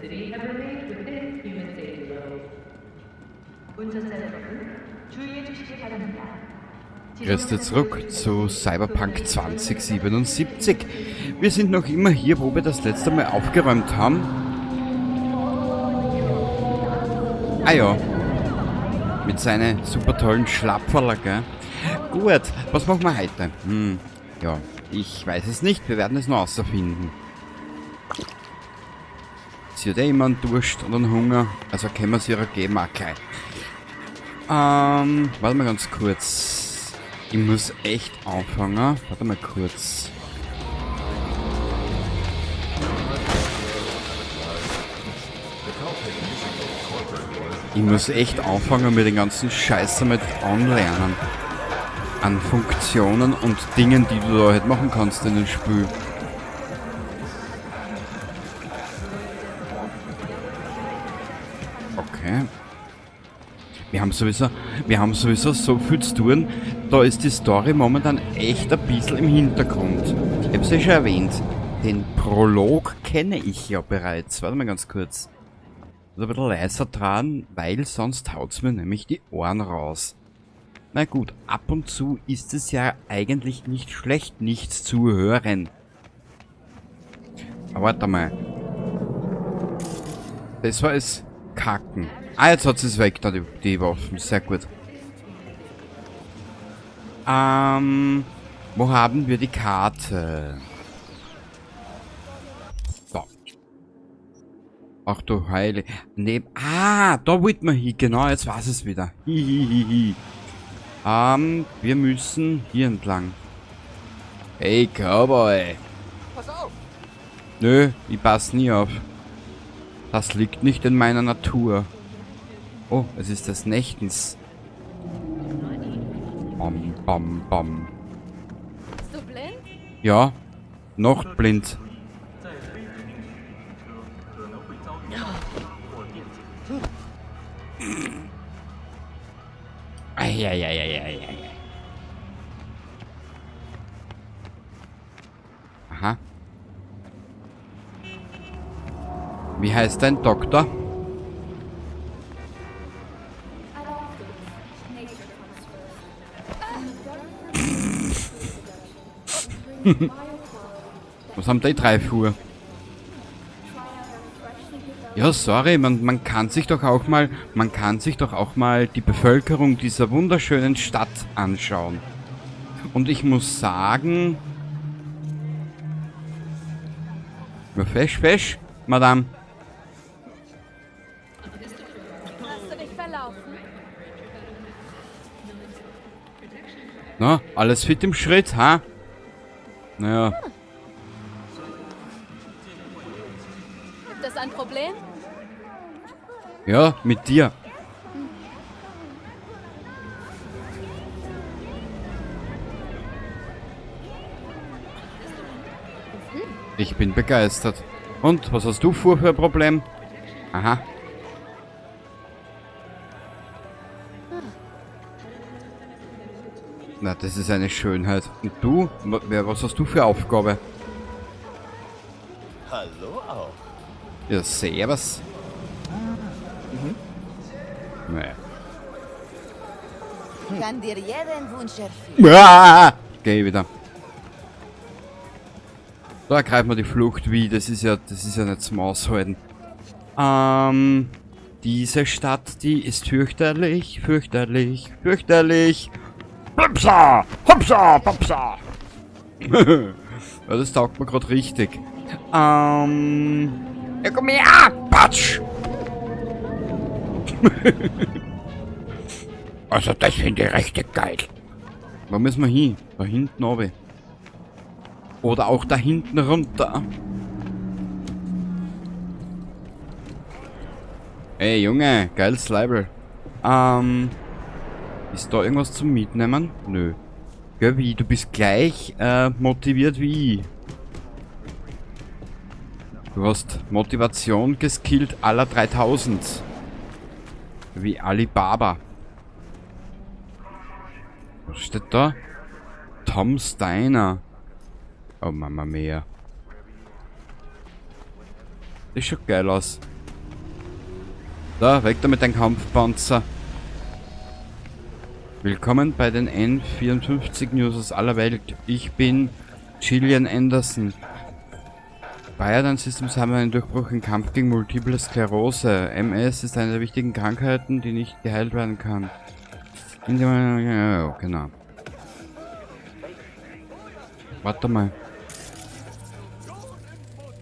city have remained within human safety levels. 운전자 여러분, 주의해 주시기 바랍니다. Grüßt zurück zu Cyberpunk 2077. Wir sind noch immer hier, wo wir das letzte Mal aufgeräumt haben. Ah ja. Mit seinen super tollen Schlapferler, gell? Gut, was machen wir heute? Ja, ich weiß es nicht. Wir werden es noch herausfinden. Sie hat eh immer einen Durst und einen Hunger, also können wir es ihrer geben auch gleich. Warte mal ganz kurz. Ich muss echt anfangen. Warte mal kurz. Ich muss echt anfangen mit den ganzen Scheiß damit anlernen. An Funktionen und Dingen, die du da halt machen kannst in dem Spiel. Okay. Wir haben sowieso so viel zu tun. Da ist die Story momentan echt ein bisschen im Hintergrund. Ich habe es ja schon erwähnt. Den Prolog kenne ich ja bereits. Warte mal ganz kurz. Ein bisschen leiser dran, weil sonst haut's mir nämlich die Ohren raus. Na gut, ab und zu ist es ja eigentlich nicht schlecht, nichts zu hören. Aber warte mal. Das war es Kacken. Ah, jetzt hat sie es weg, da die Waffen. Sehr gut. Wo haben wir die Karte? So. Ach du Heile. Nee, da wollte man hin. Genau, jetzt weiß es wieder. Hihihihi. Wir müssen hier entlang. Hey, Cowboy. Pass auf! Nö, ich pass nie auf. Das liegt nicht in meiner Natur. Oh, es ist des Nächtens. Bam, bam, bam. Bist du blind? Ja, noch blind. Eieieiei. Aha. Wie heißt dein Doktor? Was haben die drei vor? Ja, sorry, man kann sich doch auch mal die Bevölkerung dieser wunderschönen Stadt anschauen. Und ich muss sagen... Ja, fesch, Madame. Hast du dich verlaufen? Na, alles fit im Schritt, ha? Naja. Gibt es ein Problem? Ja, mit dir. Ich bin begeistert. Und, was hast du vor für ein Problem? Aha. Na, das ist eine Schönheit. Und du? Was hast du für Aufgabe? Hallo auch. Ja, servus. Naja. Kann dir jeden Wunsch erfüllen. Geh wieder. Da greifen wir die Flucht wie, das ist ja nicht zum Aushalten. Diese Stadt, die ist fürchterlich. Hupsa! Popsa! Ja, das taugt mir gerade richtig. Ja, komm her! Patsch! Also, das finde ich richtig geil. Wo müssen wir hin? Da hinten runter. Oder auch da hinten runter. Ey, Junge, geiles Leibel. Ist da irgendwas zum Mitnehmen? Nö. Ja, wie? Du bist gleich motiviert wie ich. Du hast Motivation geskillt aller 3000. Wie Alibaba. Was steht da? Tom Steiner. Oh, Mama mia. Das schaut geil aus. Da, weg da mit deinem Kampfpanzer. Willkommen bei den N54 News aus aller Welt. Ich bin Gillian Anderson. Biodan Systems haben einen Durchbruch im Kampf gegen Multiple Sklerose. MS ist eine der wichtigen Krankheiten, die nicht geheilt werden kann. Ja, genau. Warte mal.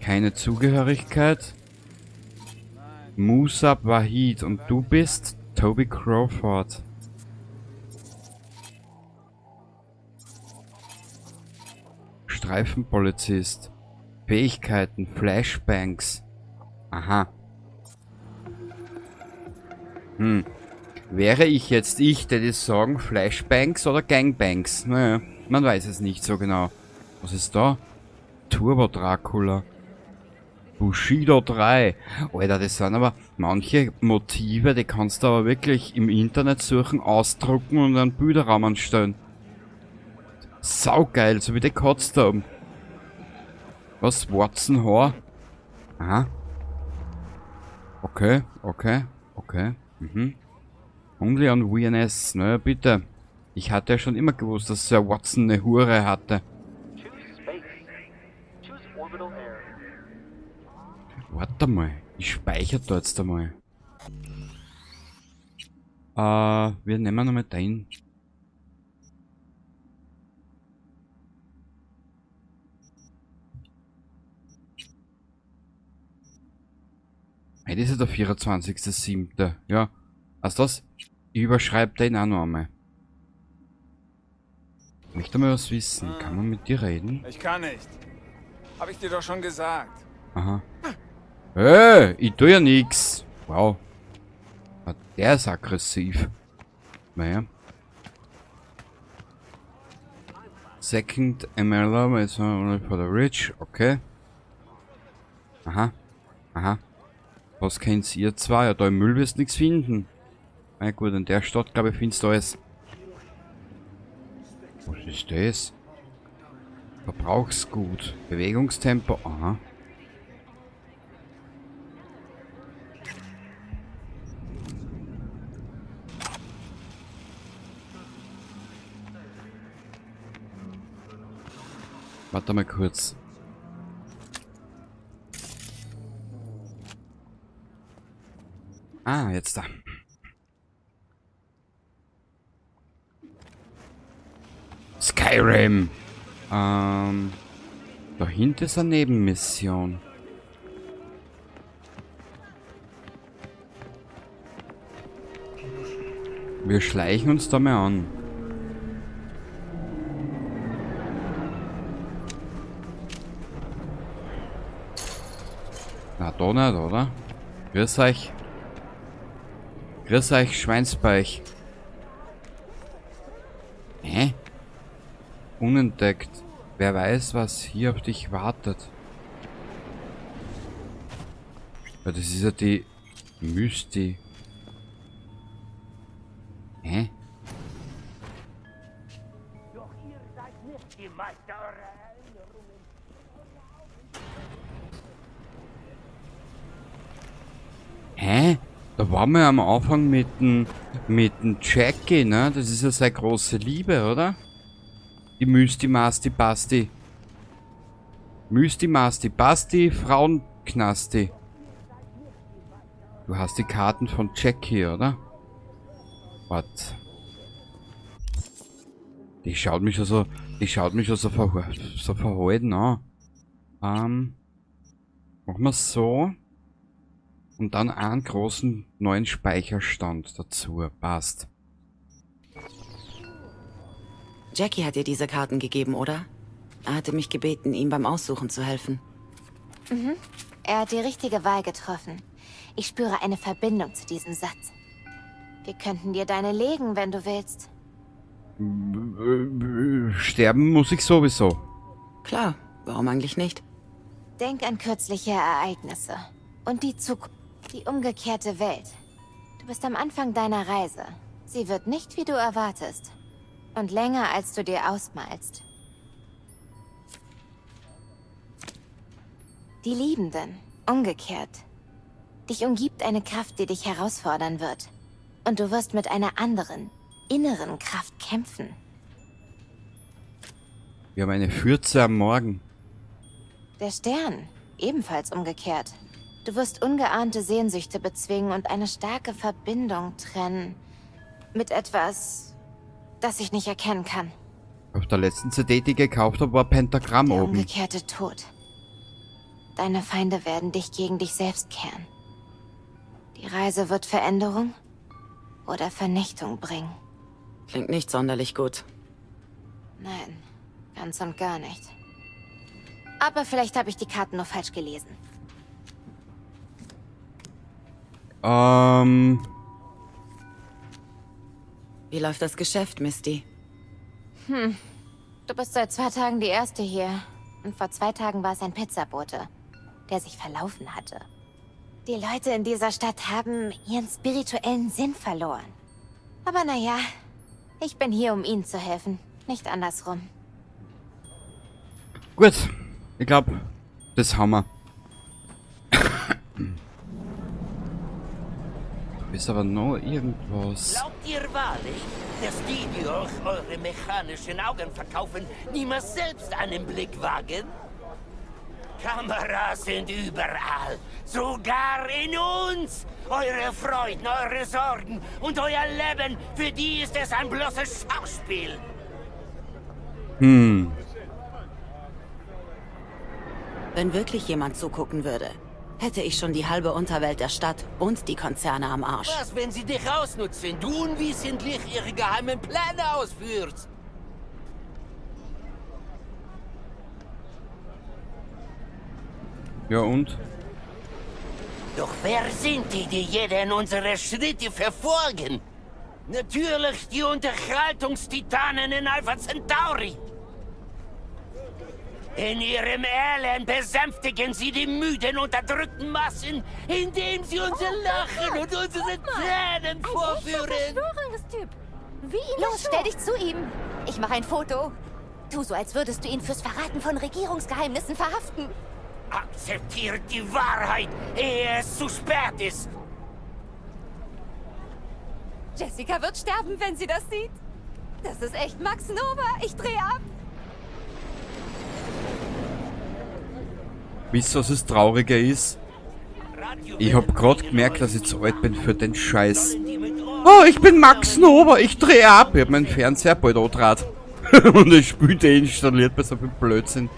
Keine Zugehörigkeit. Musab Wahid und du bist Toby Crawford. Streifenpolizist. Fähigkeiten, Flashbangs. Aha. Wäre ich jetzt der die sagen Flashbangs oder Gangbangs? Naja, man weiß es nicht so genau. Was ist da? Turbo Dracula. Bushido 3. Alter, das sind aber manche Motive, die kannst du aber wirklich im Internet suchen, ausdrucken und einen Bilderraum anstellen. Saugeil, so wie die Katze da oben. Was? Watson-Haar? Aha. Okay. Only on WNS, naja bitte. Ich hatte ja schon immer gewusst, dass Sir Watson eine Hure hatte. Warte mal, ich speichere da jetzt einmal. Wir nehmen nochmal den. Heute ist ja der 24.07. Ja. Weißt du was? Ich überschreibe den auch noch einmal. Ich möchte mal was wissen. Kann man mit dir reden? Ich kann nicht. Hab ich dir doch schon gesagt. Aha. Ich tu ja nix. Wow. Der ist aggressiv. Naja. Second MLR is only for the rich. Okay. Aha. Was kennt ihr zwei? Ja, da im Müll wirst du nichts finden. Na gut, in der Stadt, glaube ich, findest du alles. Was ist das? Verbrauchsgut. Bewegungstempo. Aha. Warte mal kurz. Ah, jetzt da. Skyrim. Dahinter ist eine Nebenmission. Wir schleichen uns da mal an. Na, da nicht, oder? Grüß euch. Grüß euch, Schweinsbeich. Hä? Unentdeckt. Wer weiß, was hier auf dich wartet. Ja, das ist ja die Mysti. Hä? Doch ihr seid nicht die Meister eurer Erinnerungen. Hä? Da waren wir am Anfang mit dem Jackie, ne? Das ist ja seine große Liebe, oder? Die Mysti Masti Basti. Mysti Masti Basti, Frauenknasti. Du hast die Karten von Jackie, oder? Was? Die schaut mich so verhalten an. Machen wir so. Und dann einen großen neuen Speicherstand dazu. Passt. Jackie hat dir diese Karten gegeben, oder? Er hatte mich gebeten, ihm beim Aussuchen zu helfen. Er hat die richtige Wahl getroffen. Ich spüre eine Verbindung zu diesem Satz. Wir könnten dir deine legen, wenn du willst. Sterben muss ich sowieso. Klar, warum eigentlich nicht? Denk an kürzliche Ereignisse und die Zukunft, die umgekehrte Welt. Du bist am Anfang deiner Reise. Sie wird nicht, wie du erwartest. Und länger, als du dir ausmalst. Die Liebenden, umgekehrt. Dich umgibt eine Kraft, die dich herausfordern wird. Und du wirst mit einer anderen, inneren Kraft kämpfen. Wir haben eine Fürze am Morgen. Der Stern, ebenfalls umgekehrt. Du wirst ungeahnte Sehnsüchte bezwingen und eine starke Verbindung trennen. Mit etwas, das ich nicht erkennen kann. Auf der letzten CD, die ich gekauft habe, war Pentagramm Der oben. umgekehrte Tod. Deine Feinde werden dich gegen dich selbst kehren. Die Reise wird Veränderung oder Vernichtung bringen. Klingt nicht sonderlich gut. Nein, ganz und gar nicht. Aber vielleicht habe ich die Karten nur falsch gelesen. Wie läuft das Geschäft, Misty? Du bist seit 2 Tagen die Erste hier. Und vor 2 Tagen war es ein Pizzabote, der sich verlaufen hatte. Die Leute in dieser Stadt haben ihren spirituellen Sinn verloren. Aber naja, ich bin hier, um ihnen zu helfen, nicht andersrum. Gut, ich glaube, das haben wir. Ist aber noch irgendwas. Glaubt ihr wahrlich, dass die, die euch eure mechanischen Augen verkaufen, niemals selbst einen Blick wagen? Kameras sind überall, sogar in uns. Eure Freuden, eure Sorgen und euer Leben, für die ist es ein bloßes Schauspiel. Wenn wirklich jemand zugucken würde, hätte ich schon die halbe Unterwelt der Stadt und die Konzerne am Arsch. Was, wenn sie dich ausnutzen, du unwissentlich ihre geheimen Pläne ausführst? Ja und? Doch wer sind die, die jeden unserer Schritte verfolgen? Natürlich die Unterhaltungstitanen in Alpha Centauri. In ihrem Elend besänftigen sie die müden, unterdrückten Massen, indem sie unser Lachen und unsere Tränen vorführen. Verschwörungstyp. Wie ihn Los, stell dich zu ihm. Ich mache ein Foto. Tu so, als würdest du ihn fürs Verraten von Regierungsgeheimnissen verhaften. Akzeptiert die Wahrheit, ehe es zu spät ist. Jessica wird sterben, wenn sie das sieht. Das ist echt Max Nova. Ich drehe ab. Wisst ihr, was das Traurige ist? Ich hab grad gemerkt, dass ich zu alt bin für den Scheiß. Oh, ich bin Max Nova, ich drehe ab. Ich hab meinen Fernseher bald angedraht. Und ich spielt installiert bei so viel Blödsinn.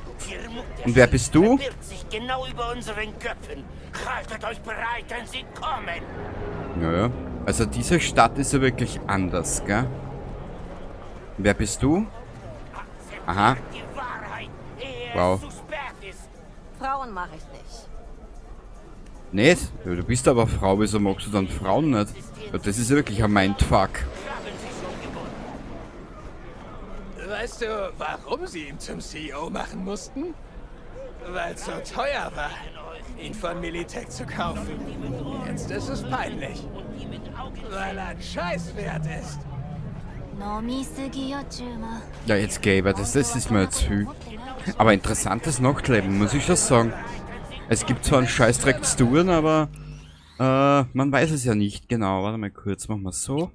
Und wer bist du? Verbirgt sich genau über unseren Köpfen. Haltet euch bereit, denn sie kommen. Naja, also diese Stadt ist ja wirklich anders, gell? Wer bist du? Aha. Die Wahrheit, ehe Wow. es zu spät ist. Frauen mache ich nicht. Nicht? Ja, du bist aber Frau, wieso magst du dann Frauen nicht? Ja, das ist ja wirklich ein Mindfuck. Haben sie schon gewonnen. Weißt du, warum sie ihn zum CEO machen mussten? Weil es so teuer war, ihn von Militech zu kaufen. Jetzt ist es peinlich. Weil er ein Scheißwert ist. Ja, jetzt gäbe das ist mir zu viel. Aber interessantes Nachtleben, muss ich schon sagen. Es gibt zwar einen Scheißdreck zu tun, aber man weiß es ja nicht genau. Warte mal kurz, machen wir so.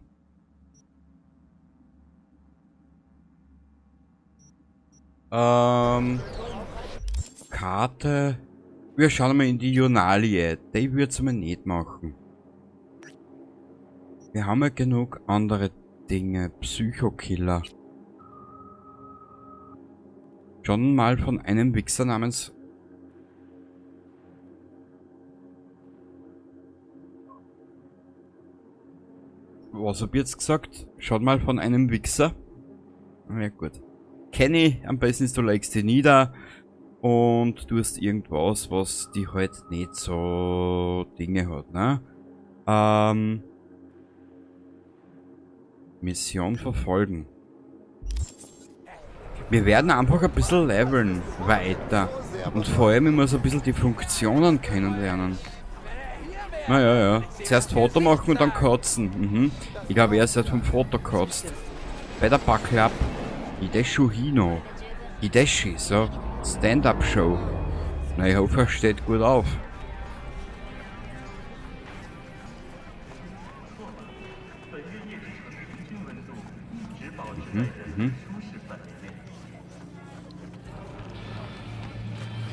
Karte. Wir schauen mal in die Journalie. Die wird's mal nicht machen. Wir haben ja genug andere Dinge. Psychokiller. Schon mal von einem Wichser namens... Was hab ich jetzt gesagt? Schon mal von einem Wichser? Na ja, gut. Kenny, am besten ist, du legst die nieder und tust irgendwas, was die halt nicht so Dinge hat, ne? Mission verfolgen. Wir werden einfach ein bisschen leveln weiter. Und vor allem immer so ein bisschen die Funktionen kennenlernen. Naja, ja. Zuerst Foto machen und dann kotzen. Mhm. Ich glaube, er ist halt vom Foto kotzt. Bei der Backlapp. Hideshu Hino. Hideshi, so. Stand-up-Show. Na, ich hoffe, er steht gut auf.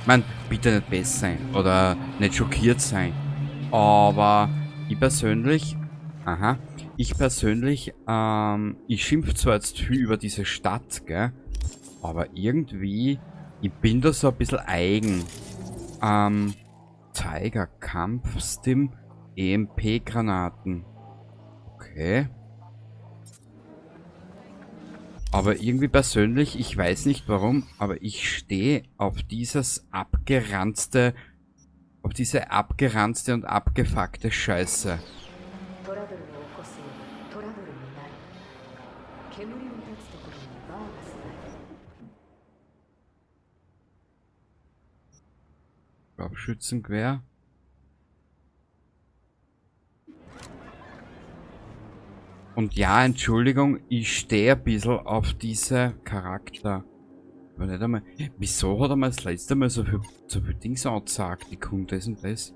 Man, bitte nicht besser sein oder nicht schockiert sein. Aber ich persönlich, ich schimpfe zwar jetzt viel über diese Stadt, gell, aber irgendwie, ich bin da so ein bisschen eigen. Tiger Kampfstim, EMP-Granaten. Okay. Aber irgendwie persönlich, ich weiß nicht warum, aber ich stehe auf dieses abgeranzte, auf diese abgeranzte und abgefuckte Scheiße. Scharfschützengewehr. Und ja, Entschuldigung, ich stehe ein bisschen auf diese Charakter. Aber nicht einmal. Wieso hat er mal das letzte Mal so viel Dings angesagt? Die Kunde ist und das.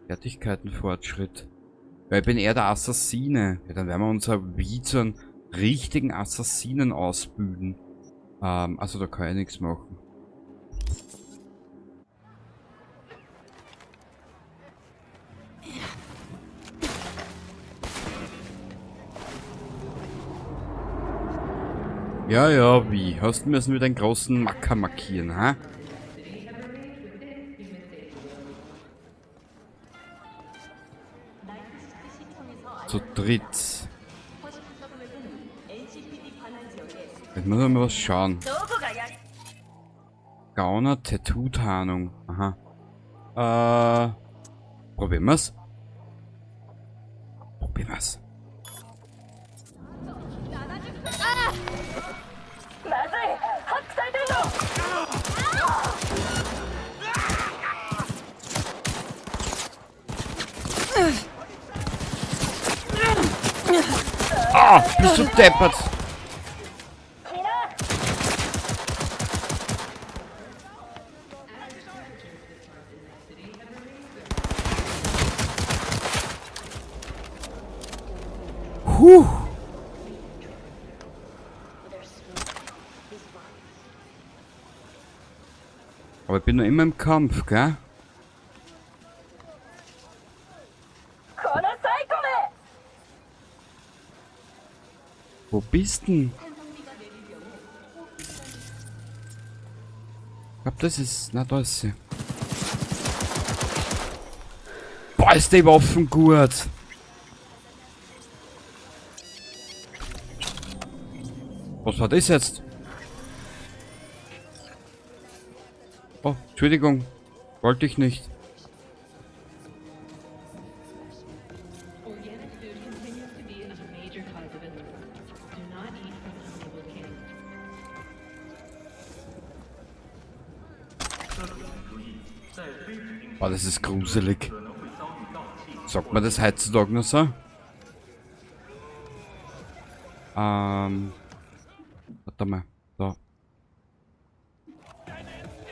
Fertigkeitenfortschritt. Weil ich bin eher der Assassine. Ja, dann werden wir uns wie zu einem richtigen Assassinen ausbilden. Also da kann ich nichts machen. Ja, ja, wie? Hast du müssen wir den großen Macker markieren, ha? Zu dritt. Jetzt muss man mal was schauen. Gauner Tattoo-Tarnung. Aha. Probieren wir's. Probieren wir's. Ah, bist du deppert? Huh. Aber ich bin noch immer im Kampf, gell? Wo bist denn? Ich glaub, das ist... Na, da ist sie. Boah, ist die Waffen gut! Was war das jetzt? Oh, Entschuldigung. Wollte ich nicht. Boah, das ist gruselig. Sagt man das heutzutage noch so? Warte mal. Da.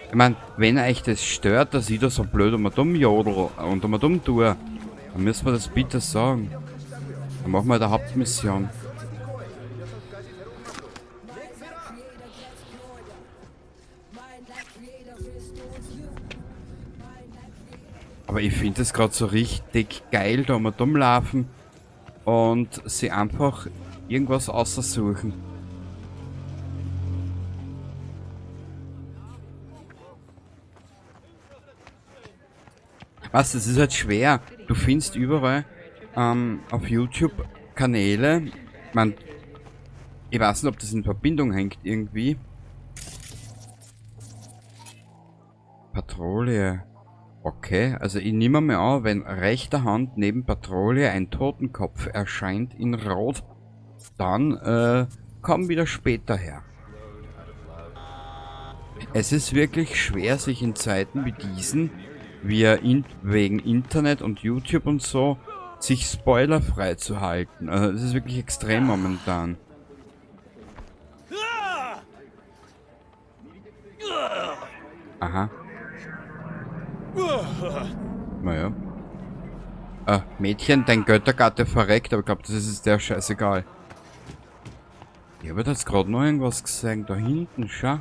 Ich mein, wenn euch das stört, dass ich da so blöd dumm jodel und dumm tue, dann müssen wir das bitte sagen. Dann machen wir eine Hauptmission. Aber ich finde es gerade so richtig geil, da mal rumlaufen und sie einfach irgendwas aussuchen. Was, das ist halt schwer. Du findest überall auf YouTube Kanäle. Ich weiß nicht, ob das in Verbindung hängt irgendwie. Patrouille. Okay, also ich nehme mir an, wenn rechter Hand neben Patrouille ein Totenkopf erscheint in Rot, dann komm wieder später her. Es ist wirklich schwer, sich in Zeiten wie diesen, wegen Internet und YouTube und so, sich spoilerfrei zu halten. Also das ist wirklich extrem momentan. Aha. Naja. Mädchen, dein Göttergatte verreckt, aber ich glaube, das ist der scheißegal. Ich habe jetzt gerade noch irgendwas gesehen, da hinten, schau.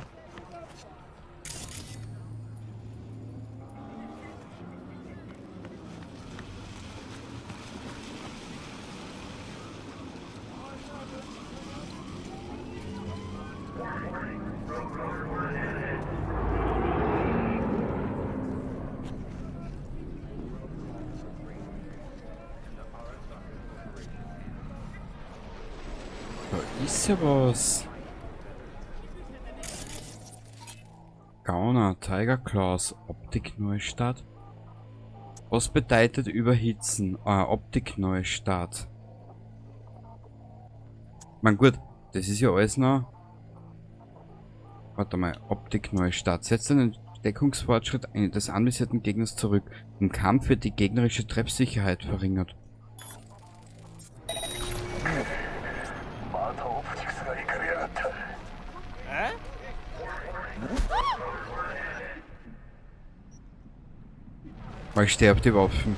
Da ist ja was. Gauner, Tiger Claws, Optik Neustart. Was bedeutet überhitzen? Optik Neustart. Man gut, das ist ja alles noch. Warte mal, Optik Neustart. Setzt einen Deckungsfortschritt des anvisierten Gegners zurück. Im Kampf wird die gegnerische Treffsicherheit verringert. Weil sterbt die Waffen.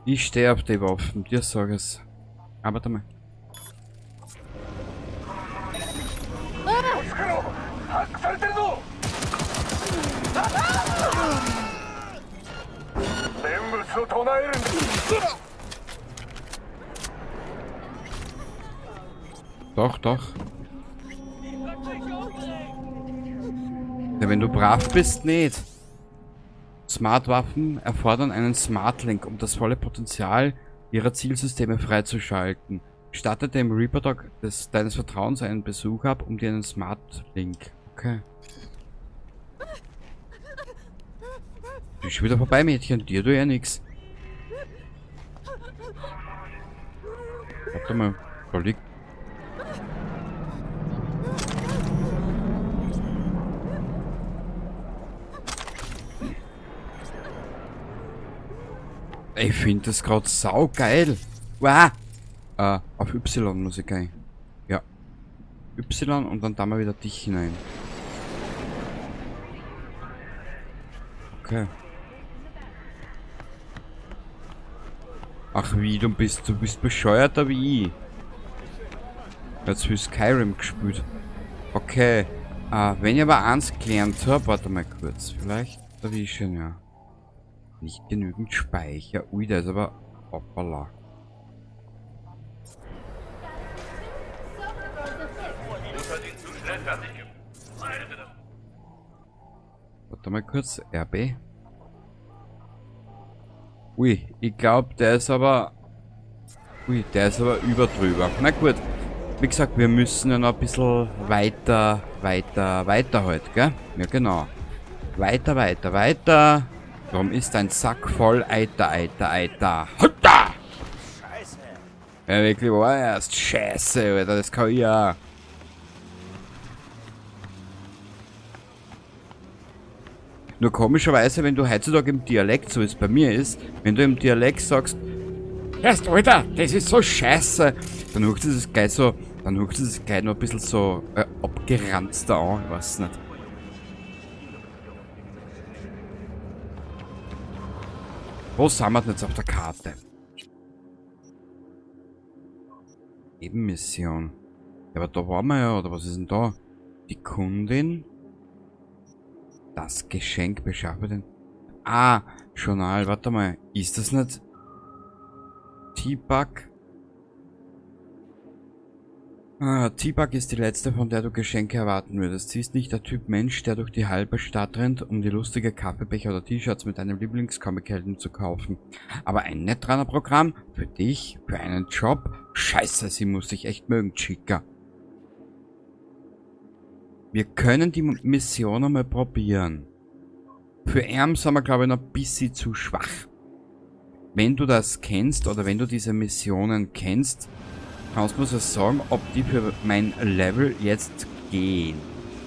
Ich sterbe die Waffen, dir sag es. Aber warte mal. Doch, doch. Ja, wenn du brav bist, nicht. Smart-Waffen erfordern einen Smart-Link, um das volle Potenzial ihrer Zielsysteme freizuschalten. Statte dem Reaper-Dog deines Vertrauens einen Besuch ab, um dir einen Smart-Link. Okay. Du bist schon wieder vorbei, Mädchen. Dir du ja nix. Warte mal. Da liegt. Ich finde das gerade saugeil. Wow. Auf Y muss ich gehen. Ja. Y und dann da mal wieder dich hinein. Okay. Ach wie, du bist bescheuerter wie ich. Jetzt will Skyrim gespielt. Okay. Wenn ich aber eins gelernt habe, warte mal kurz, vielleicht. Da wie ich schon, ja. Nicht genügend Speicher. Ui, da ist aber hoppala. Warte mal kurz, RB. Ui, ich glaube, der ist aber... Ui, der ist aber überdrüber. Na gut, wie gesagt, wir müssen ja noch ein bisschen weiter halt, gell? Ja, genau. Weiter. Warum ist ein Sack voll Eiter? Hutta! Scheiße! Ja, wirklich war erst. Scheiße, Alter, das kann ich ja. Nur komischerweise, wenn du heutzutage im Dialekt, so wie es bei mir ist, wenn du im Dialekt sagst, erst, Alter, das ist so scheiße, dann huckt es gleich so, noch ein bisschen so abgeranzter an, ich weiß nicht. Wo sind wir denn jetzt auf der Karte? Nebenmission. Ja, aber da waren wir ja, oder was ist denn da? Die Kundin. Das Geschenk beschaffe den. Journal, warte mal. Ist das nicht T-Bug? T-Bug ist die letzte, von der du Geschenke erwarten würdest. Sie ist nicht der Typ Mensch, der durch die halbe Stadt rennt, um die lustige Kaffeebecher oder T-Shirts mit deinem Lieblingscomic-Helden zu kaufen. Aber ein Netrunner Programm für dich, für einen Job? Scheiße, sie muss dich echt mögen, Chica. Wir können die Mission einmal probieren. Für Erm sind wir, glaube ich, noch ein bisschen zu schwach. Wenn du das kennst oder wenn du diese Missionen kennst, kannst du mir so sagen, ob die für mein Level jetzt gehen.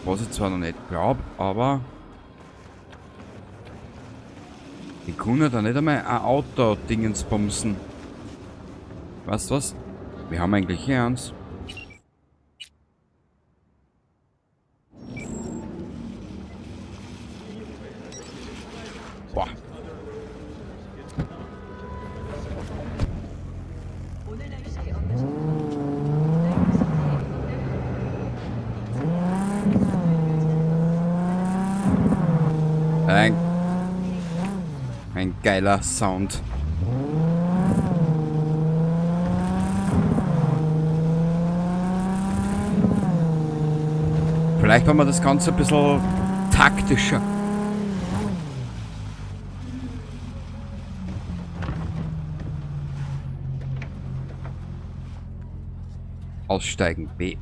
Was ich zwar noch nicht glaube, aber ich kann ja da nicht einmal ein Auto-Dingens bumsen. Weißt du was? Wir haben eigentlich eins. Boah. 오늘 날씨에 어떠신가요? Ein geiler Sound. Vielleicht machen wir das Ganze ein bisschen taktischer. Aussteigen, B.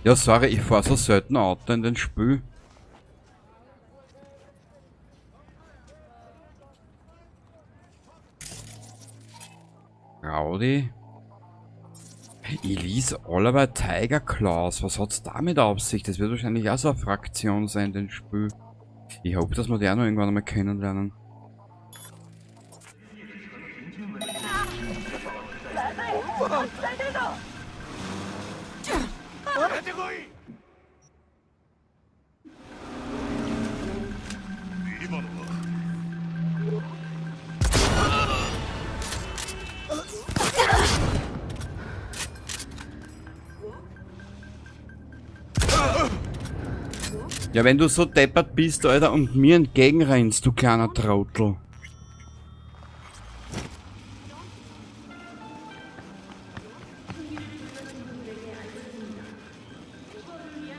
Ja, sorry, ich fahre so selten Auto in den Spiel. Rowdy. Elise Oliver Tiger Claws. Was hat's damit auf sich? Das wird wahrscheinlich auch so eine Fraktion sein, den Spiel. Ich hoffe, dass wir die auch noch irgendwann einmal kennenlernen. Ja, wenn du so deppert bist, Alter, und mir entgegenrennst, du kleiner Trottel.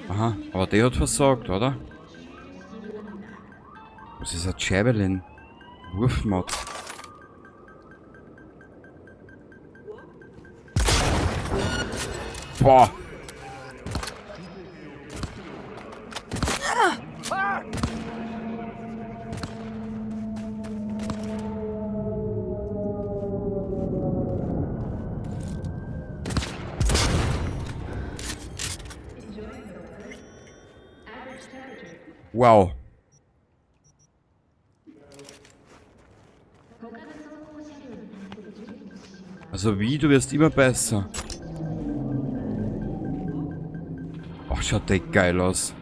Aha, aber der hat versagt, oder? Was ist ein Javelin? Wurfmod. Boah! Wow. Also wie, du wirst immer besser. Ach, schaut der geil aus.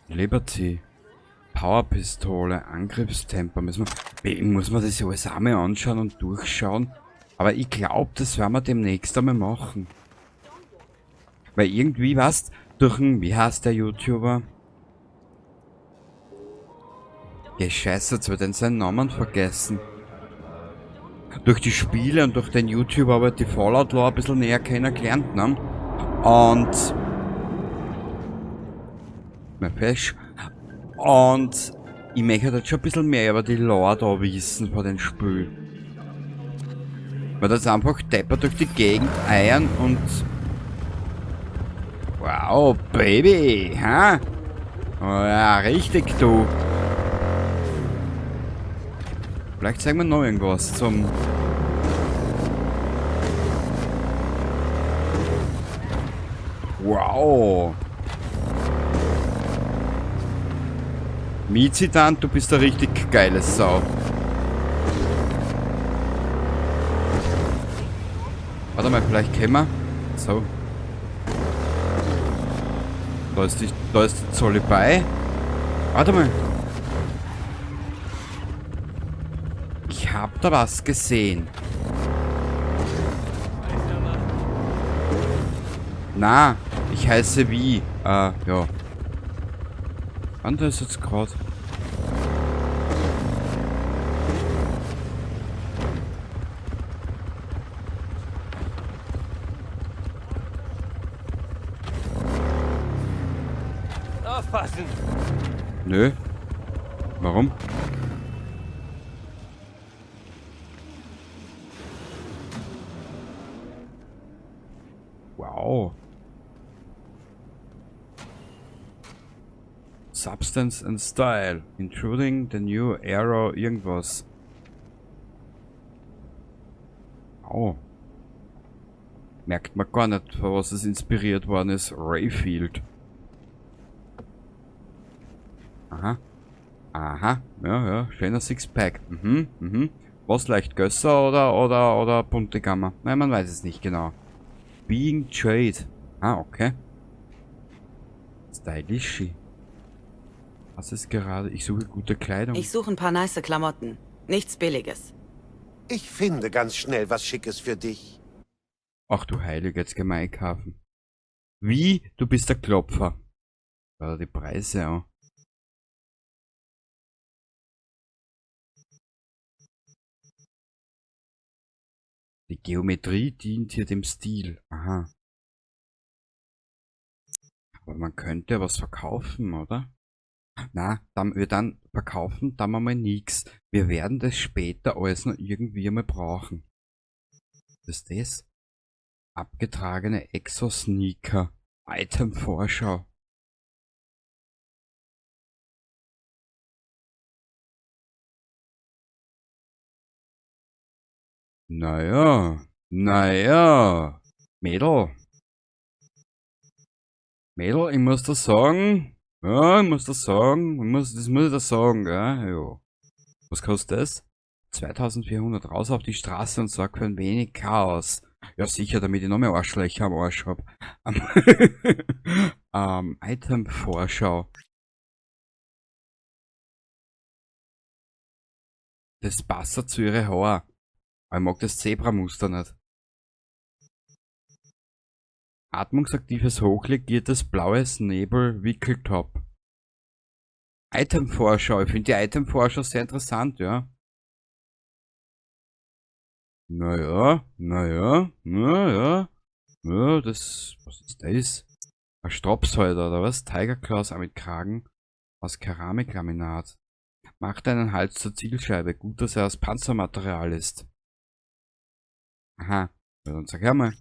Liberty. Powerpistole, Angriffstempo. Muss man das ja alles einmal anschauen und durchschauen. Aber ich glaube, das werden wir demnächst einmal machen. Weil irgendwie, weißt, durch ein, wie heißt der YouTuber? Ja, scheiße, jetzt wird denn seinen Namen vergessen. Durch die Spiele und durch den YouTuber aber die Fallout Lore ein bisschen näher kennengelernt, ne? Und... Mein Pesch. Und... Ich möchte jetzt schon ein bisschen mehr über die Lore da wissen von den Spielen. Weil das einfach Depper durch die Gegend eiern und... Wow, Baby, ha? Oh ja, richtig, du. Vielleicht zeigen wir noch irgendwas zum... Wow. Mizitan, du bist eine richtig geile Sau. Warte mal, vielleicht können wir. So. Da ist die Zollibei. Warte mal. Ich hab da was gesehen. Na, ich heiße wie? Ja. Wann da ist jetzt gerade? Aufpassen! Nö. Warum? Wow. Substance and Style. Intruding the new Arrow irgendwas. Oh. Merkt man gar nicht, von was es inspiriert worden ist. Rayfield. Aha. Aha. Ja. Schöner Sixpack. Was leicht Gösser oder bunte Gamma? Nein, man weiß es nicht genau. Being Trade. Ah, okay. Stylish. Was ist gerade? Ich suche gute Kleidung. Ich suche ein paar nice Klamotten. Nichts Billiges. Ich finde ganz schnell was Schickes für dich. Ach du Heilige, jetzt gehen wir einkaufen. Wie? Du bist der Klopfer. Schau dir die Preise an. Die Geometrie dient hier dem Stil. Aha. Aber man könnte was verkaufen, oder? Na, dann verkaufen, dann mal nix. Wir werden das später alles noch irgendwie mal brauchen. Was ist das? Abgetragene Exo-Sneaker. Item-Vorschau. Naja. Mädel, ich muss das sagen. Ja, ich muss das sagen. Das muss ich das sagen, gell? Ja. Was kostet das? 2400, raus auf die Straße und sorg für ein wenig Chaos. Ja, sicher, damit ich noch mehr Arschlöcher am Arsch hab. Item-Vorschau. Das passt zu ihre Haare. Aber ich mag das Zebramuster nicht. Atmungsaktives hochlegiertes blaues Nebel-Wickeltop. Item-Vorschau. Ich finde die Item-Vorschau sehr interessant, ja. Naja. Ja, das. Was ist das? Ein Stroppshalter oder was? Tigerklaus mit Kragen aus Keramiklaminat. Macht einen Hals zur Zielscheibe. Gut, dass er aus Panzermaterial ist. Aha. Ja, dann sag her mal.